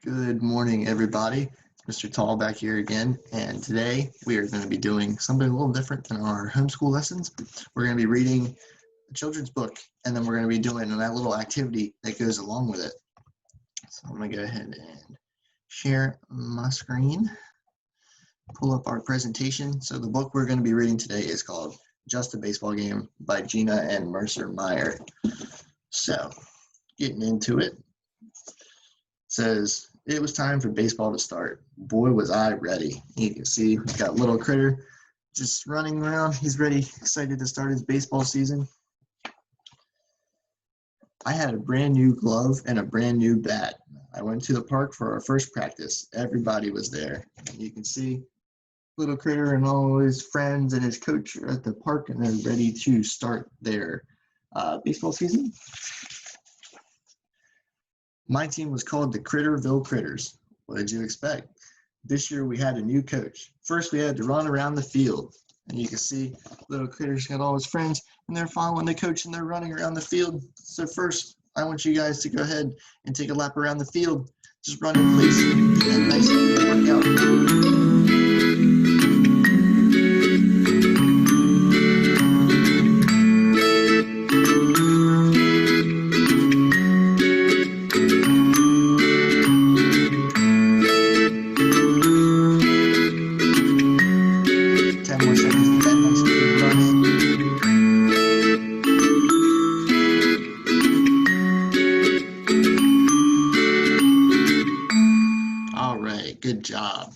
Good morning, everybody. Mr. Tall back here again, and today we are going to be doing something a little different than our homeschool lessons. We're going to be reading a children's book, and then we're going to be doing that little activity that goes along with it. So I'm going to go ahead and share my screen, pull up our presentation. So the book we're going to be reading today is called Just a Baseball Game by Gina and Mercer Meyer. So getting into it, says, it was time for baseball to start. Boy, was I ready. You can see we've got little critter just running around. He's ready, excited to start his baseball season. I had a brand new glove and a brand new bat. I went to the park for our first practice. Everybody was there. You can see little critter and all his friends and his coach are at the park, and they're ready to start their baseball season. My team was called the Critterville Critters. What did you expect? This year we had a new coach. First we had to run around the field. And you can see little Critter's got all his friends and they're following the coach and they're running around the field. So first I want you guys to go ahead and take a lap around the field. Just run in place, get that nice workout. Good job.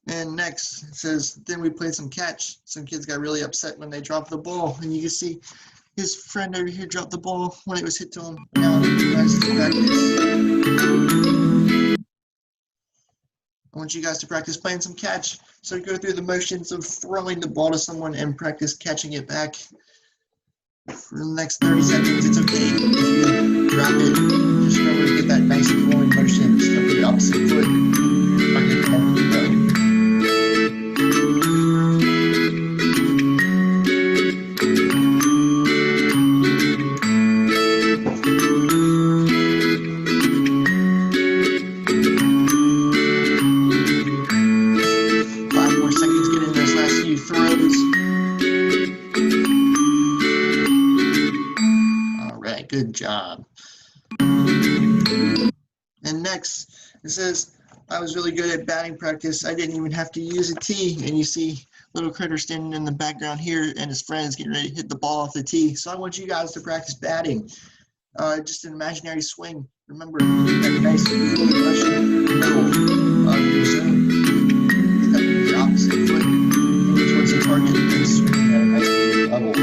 And next it says, then we played some catch. Some kids got really upset when they dropped the ball, and you can see his friend over here dropped the ball when it was hit to him. Now you guys to practice. I want you guys to practice playing some catch. So go through the motions of throwing the ball to someone and practice catching it back. For the next 30 seconds, it's okay if you drop it. Just remember to get that nice throwing motion. Step with your opposite foot. Target and throw. Good job. And next, it says, I was really good at batting practice. I didn't even have to use a tee. And you see little critter standing in the background here and his friends getting ready to hit the ball off the tee. So I want you guys to practice batting. Just an imaginary swing. Remember, that nice fluid motion in the middle of your zone. Step with your opposite foot, moving towards the target and swing at a nice level.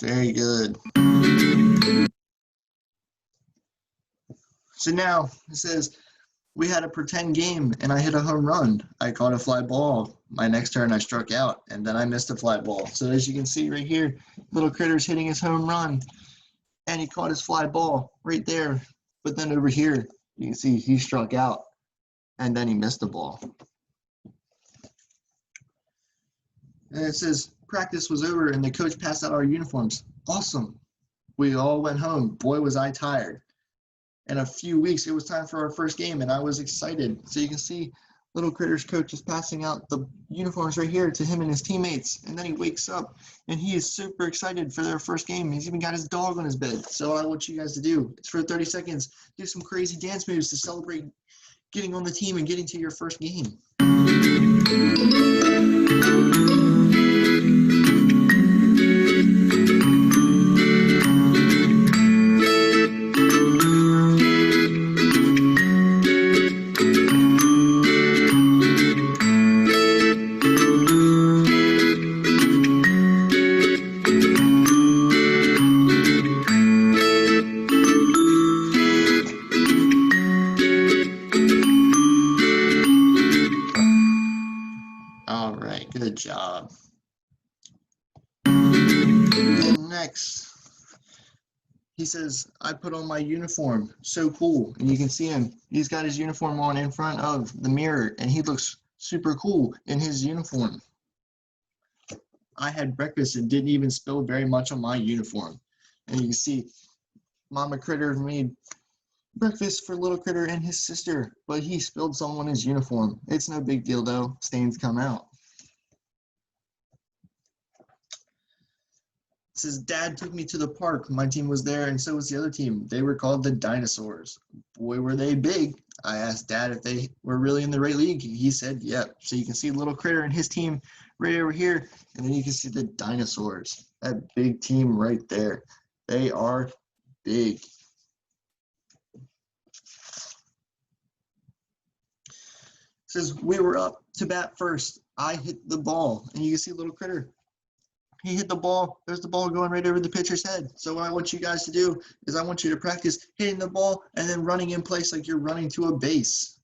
Very good. So now it says, we had a pretend game and I hit a home run. I caught a fly ball. My next turn I struck out and then I missed a fly ball. So as you can see right here, little critter's hitting his home run and he caught his fly ball right there. But then over here, you can see he struck out and then he missed the ball. And it says, practice was over and the coach passed out our uniforms. Awesome. We all went home. Boy, was I tired. In a few weeks, it was time for our first game and I was excited. So you can see little critter's coach is passing out the uniforms right here to him and his teammates. And then he wakes up and he is super excited for their first game. He's even got his dog on his bed. So what I want you guys to do, it's for 30 seconds, do some crazy dance moves to celebrate getting on the team and getting to your first game. Good job. And next, he says, I put on my uniform. So cool. And you can see him. He's got his uniform on in front of the mirror, and he looks super cool in his uniform. I had breakfast and didn't even spill very much on my uniform. And you can see Mama Critter made breakfast for Little Critter and his sister, but he spilled some on his uniform. It's no big deal though. Stains come out. It says, Dad took me to the park. My team was there, and so was the other team. They were called the Dinosaurs. Boy, were they big. I asked Dad if they were really in the right league. He said, yep. So you can see Little Critter and his team right over here, and then you can see the Dinosaurs. That big team right there. They are big. It says, we were up to bat first. I hit the ball, and you can see Little Critter. He hit the ball. There's the ball going right over the pitcher's head. So what I want you guys to do is I want you to practice hitting the ball and then running in place like you're running to a base.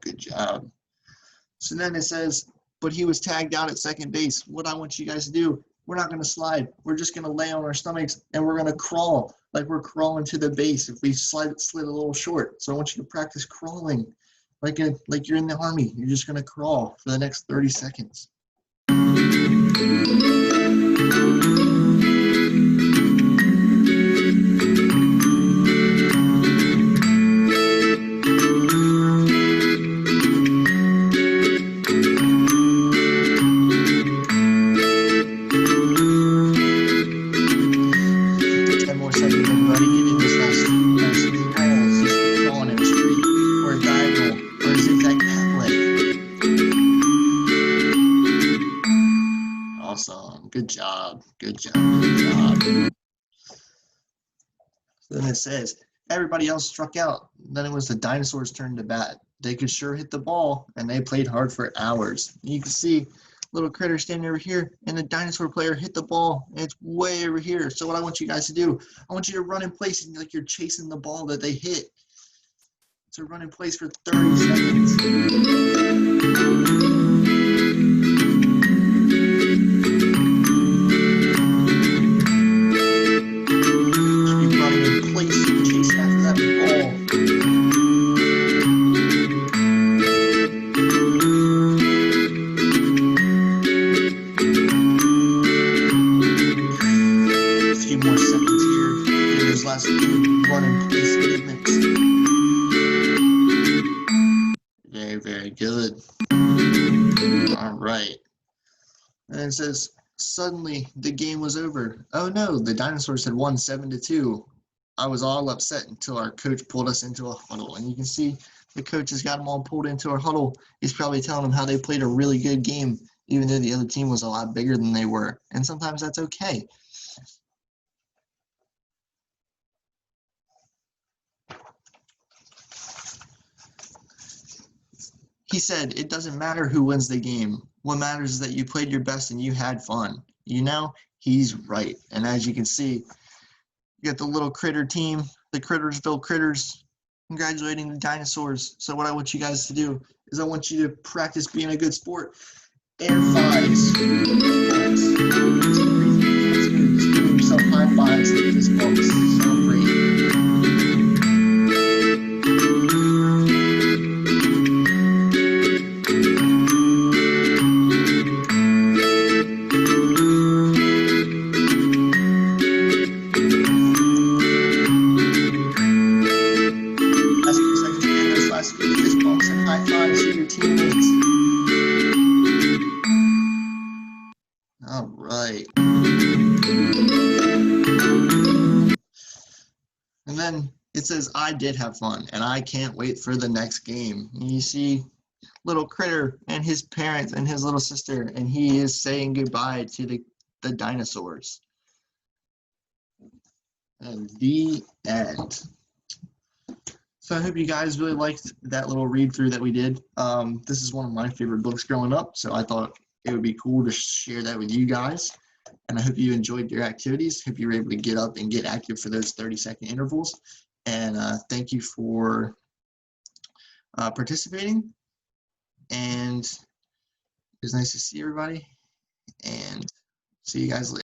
Good job. So then it says, but he was tagged out at second base. What I want you guys to do, we're not going to slide. We're just going to lay on our stomachs and we're going to crawl like we're crawling to the base if we slid a little short. So I want you to practice crawling like you're in the Army. You're just going to crawl for the next 30 seconds. Good job. Good job. Good job. Then it says, everybody else struck out. Then it was the Dinosaurs' turn to bat. They could sure hit the ball, and they played hard for hours. You can see Little Critter standing over here, and the Dinosaur player hit the ball, and it's way over here. So what I want you guys to do, I want you to run in place like you're chasing the ball that they hit. So run in place for 30 seconds. Very good. All right. And it says, suddenly the game was over. Oh no, the Dinosaurs had won 7-2. I was all upset until our coach pulled us into a huddle. And you can see the coach has got them all pulled into a huddle. He's probably telling them how they played a really good game, even though the other team was a lot bigger than they were. And sometimes that's okay. He said, it doesn't matter who wins the game. What matters is that you played your best and you had fun. You know, he's right. And as you can see, you got the Little Critter team, the Crittersville Critters, congratulating the Dinosaurs. So what I want you guys to do is I want you to practice being a good sport. Air fives. Just give yourself high fives like this box. Celebrate. All right. And then it says, I did have fun, and I can't wait for the next game. And you see little critter and his parents and his little sister, and he is saying goodbye to the dinosaurs. And the end. So I hope you guys really liked that little read through that we did. This is one of my favorite books growing up, so I thought it would be cool to share that with you guys. And I hope you enjoyed your activities. Hope you were able to get up and get active for those 30-second intervals. And thank you for participating. And it was nice to see everybody. And see you guys later.